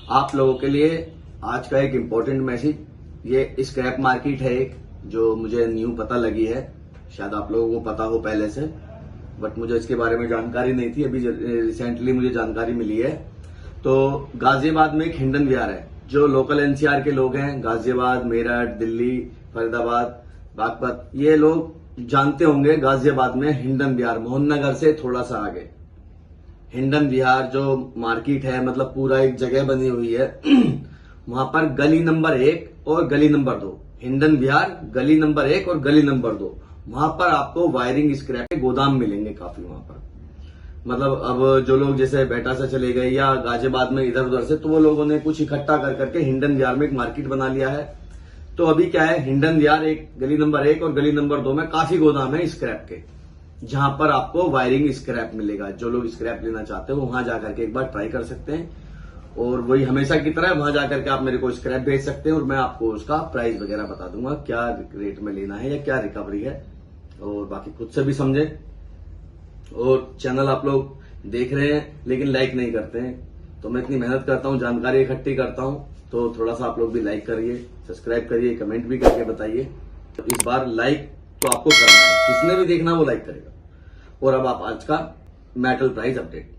आप लोगों के लिए आज का एक इम्पोर्टेंट मैसेज, ये स्क्रैप मार्केट है एक जो मुझे न्यू पता लगी है। शायद आप लोगों को पता हो पहले से, बट मुझे इसके बारे में जानकारी नहीं थी। अभी रिसेंटली मुझे जानकारी मिली है। तो गाजियाबाद में एक हिंडन विहार है। जो लोकल एनसीआर के लोग हैं, गाजियाबाद, मेरठ, दिल्ली, फरीदाबाद, बागपत, ये लोग जानते होंगे गाजियाबाद में हिंडन विहार, मोहननगर से थोड़ा सा आगे हिंडन विहार जो मार्केट है, मतलब पूरा एक जगह बनी हुई है। वहां पर गली नंबर 1 और गली नंबर 2, हिंडन विहार गली नंबर 1 और गली नंबर 2, वहां पर आपको वायरिंग स्क्रैप के गोदाम मिलेंगे काफी। वहां पर मतलब अब जो लोग जैसे बेटा से चले गए या गाजियाबाद में इधर उधर से, तो वो लोगों ने कुछ इकट्ठा कर करके हिंडन विहार में एक मार्केट बना लिया है। तो अभी क्या है, हिंडन विहार एक गली नंबर 1 और गली नंबर 2 में काफी गोदाम है स्क्रैप के, जहां पर आपको वायरिंग स्क्रैप मिलेगा। जो लोग स्क्रैप लेना चाहते हो वहां जाकर के एक बार ट्राई कर सकते हैं। और वही हमेशा की तरह वहां जाकर के आप मेरे को स्क्रैप भेज सकते हैं और मैं आपको उसका प्राइस वगैरह बता दूंगा, क्या रेट में लेना है या क्या रिकवरी है, और बाकी खुद से भी समझे। और चैनल आप लोग देख रहे हैं लेकिन लाइक नहीं करते हैं, तो मैं इतनी मेहनत करता हूं, जानकारी इकट्ठी करता हूं, तो थोड़ा सा आप लोग भी लाइक करिए, सब्सक्राइब करिए, कमेंट भी करके बताइए। तो इस बार लाइक तो आपको करना है, जिसने भी देखना वो लाइक करेगा। और अब आप आज का मेटल प्राइस अपडेट।